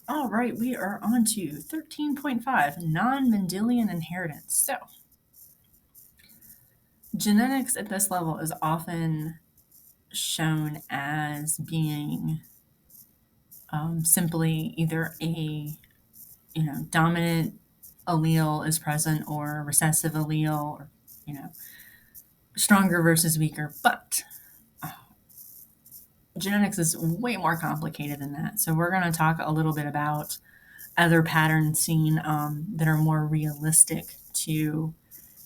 All right, we are on to 13.5, Non Mendelian Inheritance. So, genetics at this level is often shown as being simply either a dominant allele is present or recessive allele, or you know stronger versus weaker. But genetics is way more complicated than that. So we're going to talk a little bit about other patterns seen that are more realistic to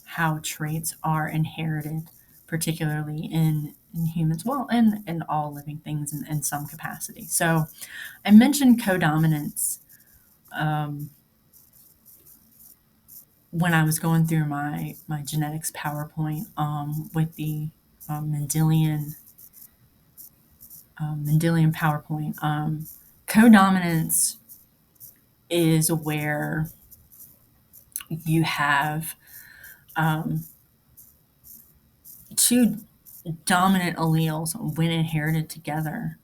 how traits are inherited, particularly in humans, well, and in all living things in some capacity. So I mentioned codominance when I was going through my genetics PowerPoint with the Mendelian Mendelian PowerPoint. Codominance is where you have two dominant alleles, when inherited together,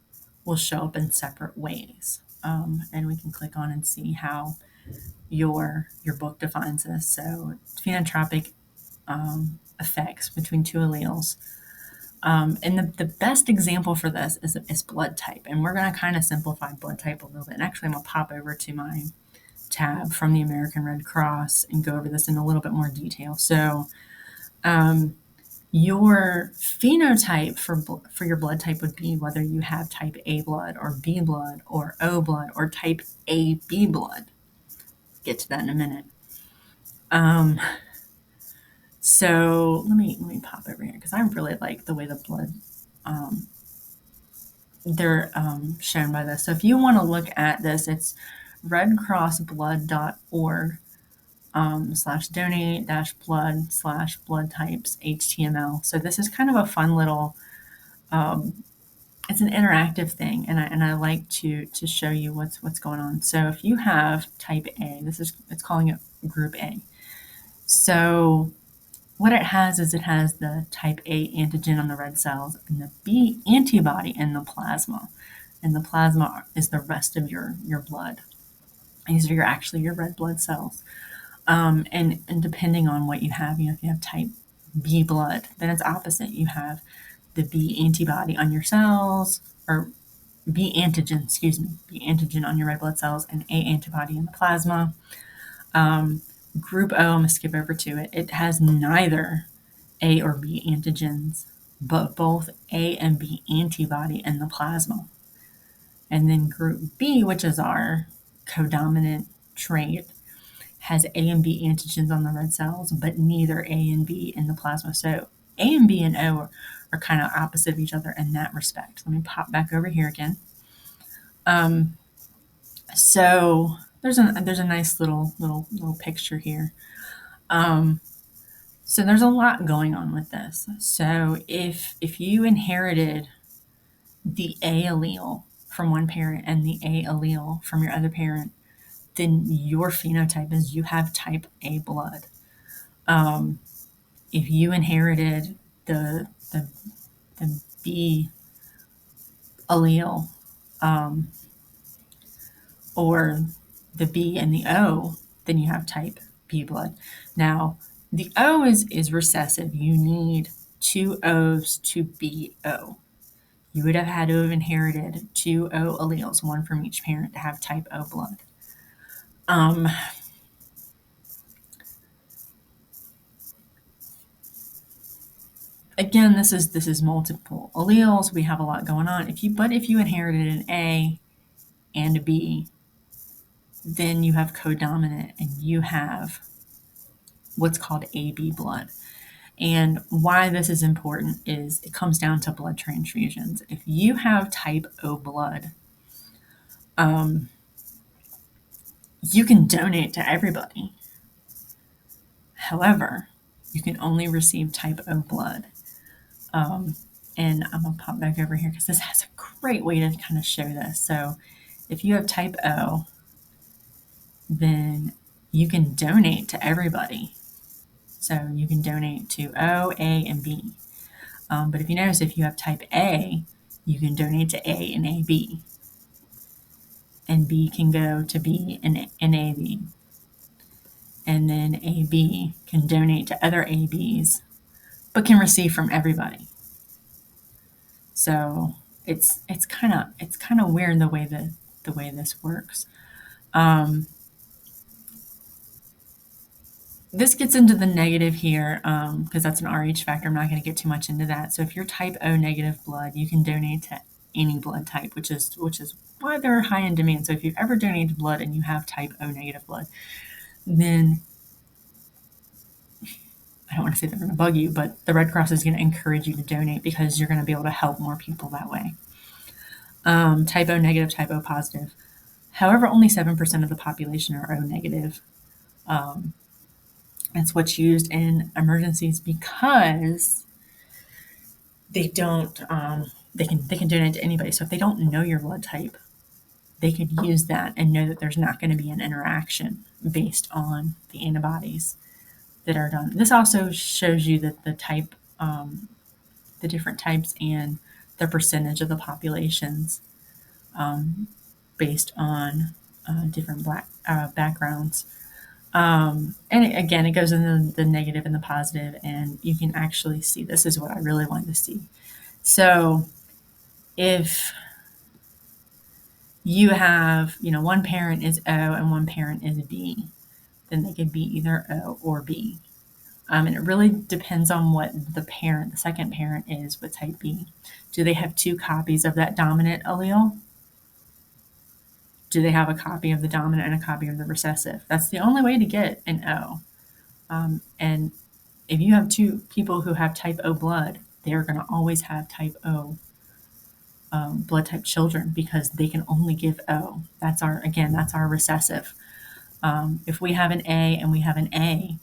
will show up in separate ways. And we can click on and see how your book defines this. So phenotypic effects between two alleles. And the best example for this is blood type. And we're going to kind of simplify blood type a little bit. And actually, I'm going to pop over to my tab from the American Red Cross and go over this in a little bit more detail. So your phenotype for your blood type would be whether you have type A blood or B blood or O blood or type AB blood. Get to that in a minute. So let me pop over here because I really like the way the blood they're shown by this. So if you want to look at this, it's redcrossblood.org /donate -blood types HTML. So this is kind of a fun little it's an interactive thing, and I like to show you what's going on. So if you have type A, it's calling it group A. So what it has is it has the type A antigen on the red cells and the B antibody in the plasma. And the plasma is the rest of your blood. These are your red blood cells. And depending on what you have, if you have type B blood, then it's opposite. You have the B antibody on your cells, or B antigen, B antigen on your red blood cells and A antibody in the plasma. Group O, I'm going to skip over to it. It has neither A or B antigens, but both A and B antibody in the plasma. And then group B, which is our codominant trait, has A and B antigens on the red cells, but neither A and B in the plasma. So A and B and O are kind of opposite of each other in that respect. Let me pop back over here again. So there's a nice little picture here. So there's a lot going on with this. So if you inherited the A allele from one parent and the A allele from your other parent, then your phenotype is you have type A blood. If you inherited the B allele or the B and the O, then you have type B blood. Now, the O is recessive. You need two O's to be O. You would have had to have inherited two O alleles, one from each parent, to have type O blood. Again, this is multiple alleles. We have a lot going on. If you inherited an A and a B, then you have codominant and you have what's called AB blood. And why this is important is it comes down to blood transfusions. If you have type O blood, you can donate to everybody. However, you can only receive type O blood. And I'm going to pop back over here because this has a great way to kind of show this. So if you have type O, then you can donate to everybody. So you can donate to O, A, and B. But if you notice, if you have type A, you can donate to A and AB. and B can go to B and AB. And then AB can donate to other ABs, but can receive from everybody. So it's kind of weird the way this works. Um, this gets into the negative here because that's an Rh factor. I'm not going to get too much into that. So if you're type O negative blood, you can donate to any blood type, which is why they're high in demand. So if you've ever donated blood and you have type O negative blood, then I don't want to say they're going to bug you, but the Red Cross is going to encourage you to donate because you're going to be able to help more people that way. Type O negative, type O positive. However, only 7% of the population are O negative. Um, it's what's used in emergencies because they don't. They can donate to anybody. So if they don't know your blood type, they could use that and know that there's not going to be an interaction based on the antibodies that are done. This also shows you that the different types and the percentage of the populations um, based on different backgrounds. And again, it goes in the negative and the positive, and you can actually see this is what I really wanted to see. So if you have, one parent is O and one parent is B, then they could be either O or B. And it really depends on what the second parent is with type B. Do they have two copies of that dominant allele? Do they have a copy of the dominant and a copy of the recessive? That's the only way to get an O. And if you have two people who have type O blood, they're going to always have type O blood type children because they can only give O. That's our recessive. If we have an A and we have an A,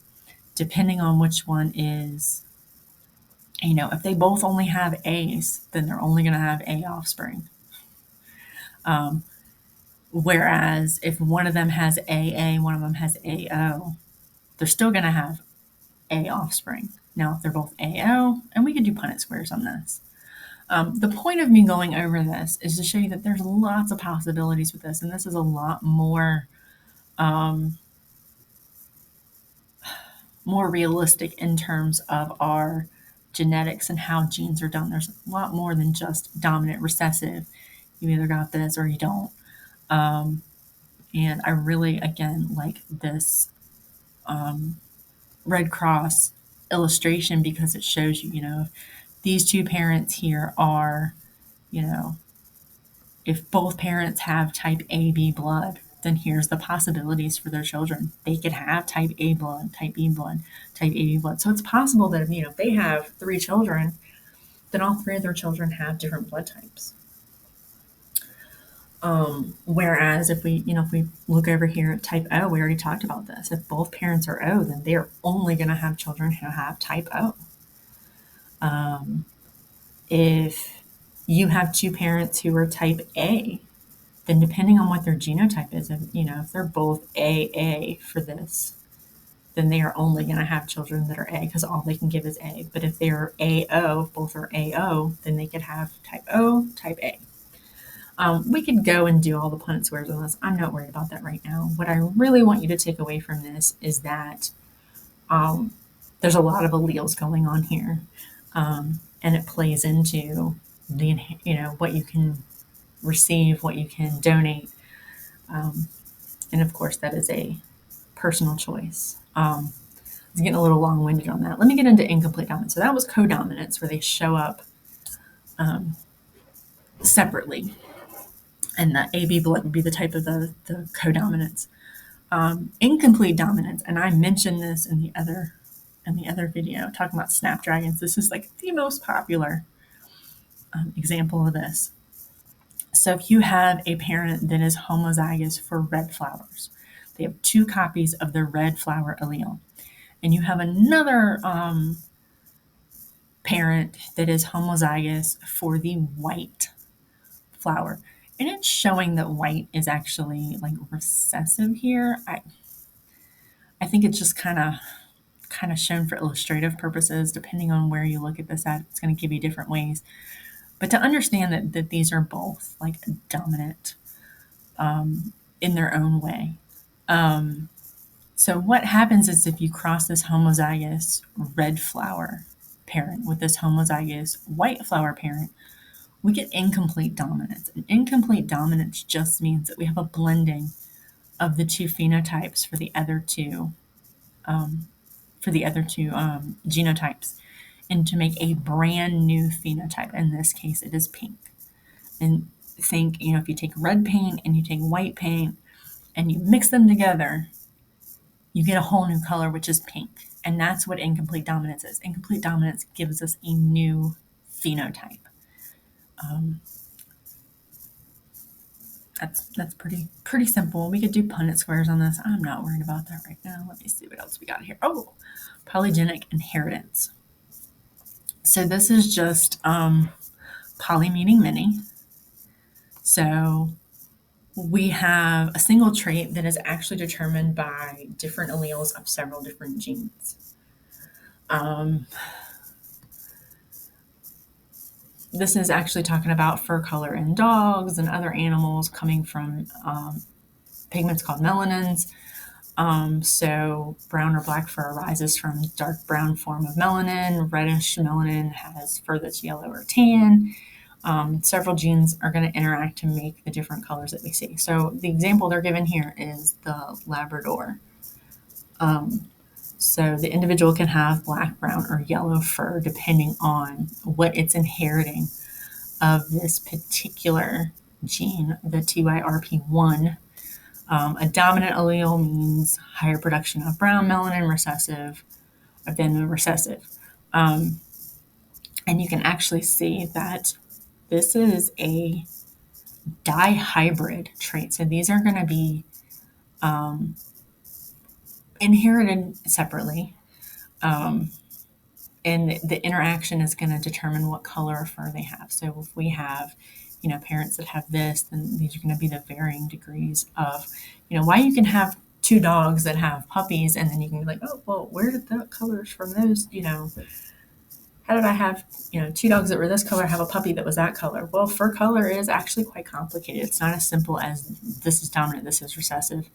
depending on which one is, if they both only have A's, then they're only going to have A offspring. Whereas if one of them has AA, one of them has AO, they're still going to have A offspring. Now, if they're both AO, and we could do Punnett squares on this. The point of me going over this is to show you that there's lots of possibilities with this, and this is a lot more more realistic in terms of our genetics and how genes are done. There's a lot more than just dominant recessive. You either got this or you don't. And I really, again, like this Red Cross illustration because it shows you, these two parents here are, you know, if both parents have type AB blood, then here's the possibilities for their children. They could have type A blood, type B blood, type AB blood. So it's possible that if they have three children, then all three of their children have different blood types. Whereas if we look over here at type O, we already talked about this. If both parents are O, then they're only going to have children who have type O. If you have two parents who are type A, then depending on what their genotype is, if they're both AA for this, then they are only going to have children that are A because all they can give is A. But if they're AO, both are AO, then they could have type O, type A. We could go and do all the Punnett squares on this. I'm not worried about that right now. What I really want you to take away from this is that there's a lot of alleles going on here, and it plays into the what you can receive, what you can donate, and of course that is a personal choice. I was getting a little long-winded on that. Let me get into incomplete dominance. So that was codominance, where they show up separately, and the AB blood would be the type of the codominance. Incomplete dominance, and I mentioned this in the other video talking about snapdragons. This is like the most popular example of this. So if you have a parent that is homozygous for red flowers, they have two copies of the red flower allele, and you have another parent that is homozygous for the white flower, and it's showing that white is actually like recessive here. I think it's just kind of shown for illustrative purposes. Depending on where you look at this at, it's going to give you different ways. But to understand that these are both like dominant in their own way. So what happens is if you cross this homozygous red flower parent with this homozygous white flower parent, we get incomplete dominance. And incomplete dominance just means that we have a blending of the two phenotypes for the other two genotypes, and to make a brand new phenotype. In this case, it is pink. And think, if you take red paint and you take white paint and you mix them together, you get a whole new color, which is pink. And that's what incomplete dominance is. Incomplete dominance gives us a new phenotype. That's pretty simple. We could do Punnett squares on this. I'm not worried about that right now. Let me see what else we got here. Oh, polygenic inheritance. So this is just poly meaning many. So we have a single trait that is actually determined by different alleles of several different genes. This is actually talking about fur color in dogs and other animals coming from pigments called melanins. So brown or black fur arises from dark brown form of melanin. Reddish melanin has fur that's yellow or tan. Several genes are going to interact to make the different colors that we see. So the example they're given here is the Labrador. So the individual can have black, brown, or yellow fur depending on what it's inheriting of this particular gene, the TYRP1. A dominant allele means higher production of brown melanin recessive than the recessive. And you can actually see that this is a dihybrid trait. So these are going to be inherited separately. And the interaction is going to determine what color of fur they have. So if we have, parents that have this, then these are going to be the varying degrees of, why you can have two dogs that have puppies, and then you can be like, oh, well, where did the colors from those, how did I have, two dogs that were this color have a puppy that was that color? Well, fur color is actually quite complicated. It's not as simple as this is dominant, this is recessive.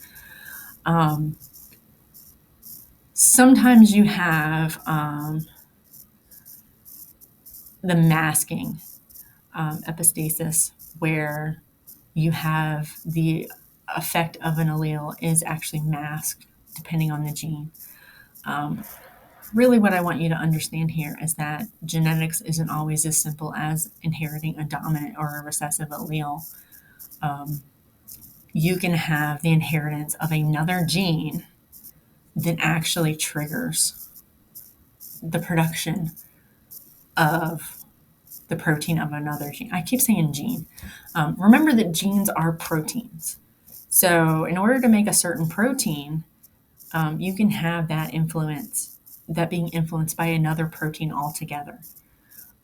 Sometimes you have the masking epistasis, where you have the effect of an allele is actually masked depending on the gene. Really what I want you to understand here is that genetics isn't always as simple as inheriting a dominant or a recessive allele. You can have the inheritance of another gene that actually triggers the production of the protein of another gene. I keep saying gene. Remember that genes are proteins. So in order to make a certain protein, you can have that being influenced by another protein altogether.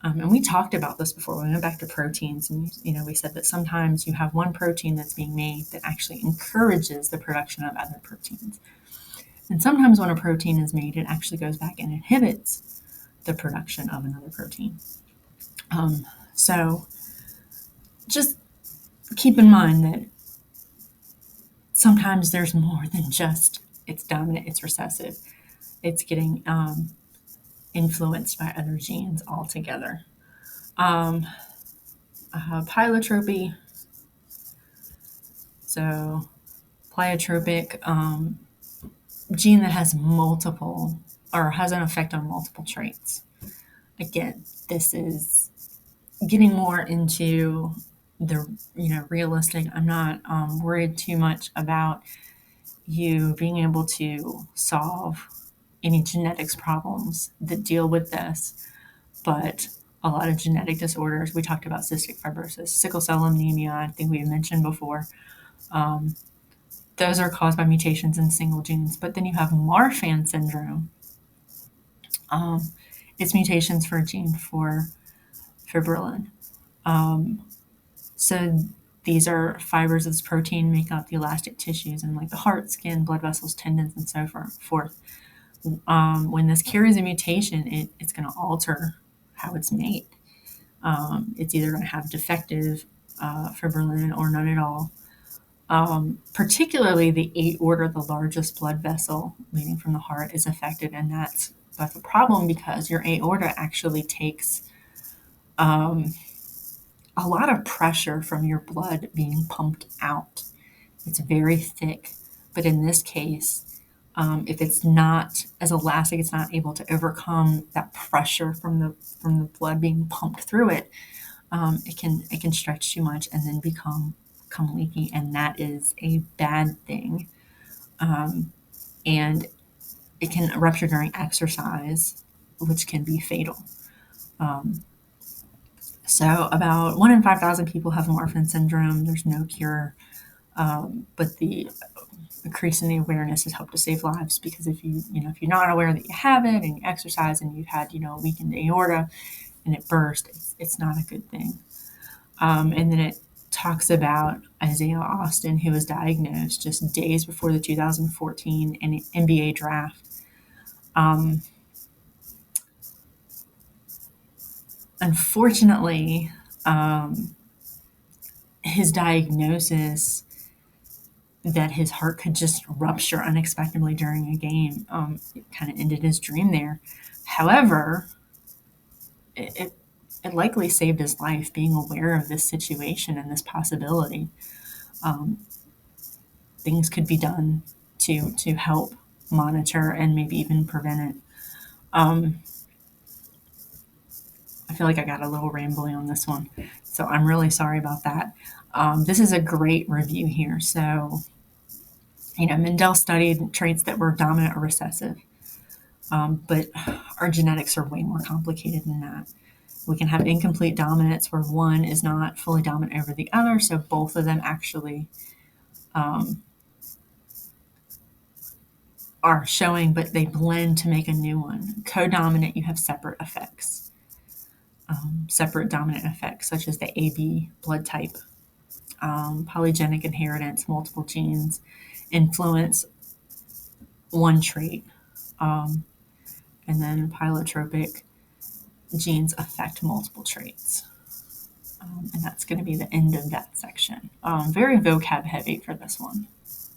And we talked about this before. We went back to proteins, and we said that sometimes you have one protein that's being made that actually encourages the production of other proteins. And sometimes when a protein is made, it actually goes back and inhibits the production of another protein. So just keep in mind that sometimes there's more than just it's dominant, it's recessive. It's getting influenced by other genes altogether. Pleiotropy. So pleiotropic gene that has multiple or has an effect on multiple traits. Again, this is getting more into the realistic. I'm not worried too much about you being able to solve any genetics problems that deal with this, but a lot of genetic disorders, we talked about cystic fibrosis, sickle cell anemia, I think we mentioned before, those are caused by mutations in single genes. But then you have Marfan syndrome. It's mutations for a gene for fibrillin. So these are fibers of this protein make up the elastic tissues and like the heart, skin, blood vessels, tendons, and so forth. When this carries a mutation, it's going to alter how it's made. It's either going to have defective fibrillin or none at all. Particularly the aorta, the largest blood vessel leading from the heart, is affected, and that's a problem because your aorta actually takes um, a lot of pressure from your blood being pumped out. It's very thick, but in this case, if it's not as elastic, it's not able to overcome that pressure from the blood being pumped through it. It can stretch too much and then become leaky, and that is a bad thing. And it can rupture during exercise, which can be fatal. Um, so about 1 in 5,000 people have Marfan syndrome. There's no cure, but the increase in the awareness has helped to save lives, because if you're not aware that you have it and you exercise and you've had a weakened aorta and it burst, it's not a good thing. And then it talks about Isaiah Austin, who was diagnosed just days before the 2014 NBA draft. Um, Unfortunately, his diagnosis that his heart could just rupture unexpectedly during a game, it kind of ended his dream there. However, it, it likely saved his life, being aware of this situation and this possibility. Um, Things could be done to help monitor and maybe even prevent it. Um, I feel like I got a little rambly on this one, so I'm really sorry about that. This is a great review here. So, Mendel studied traits that were dominant or recessive, but our genetics are way more complicated than that. We can have incomplete dominance where one is not fully dominant over the other, so both of them actually um, are showing, but they blend to make a new one. Codominant, you have separate effects, separate dominant effects, such as the AB blood type. Polygenic inheritance, multiple genes influence one trait, um, and then pilotropic genes affect multiple traits. And that's going to be the end of that section. Very vocab heavy for this one.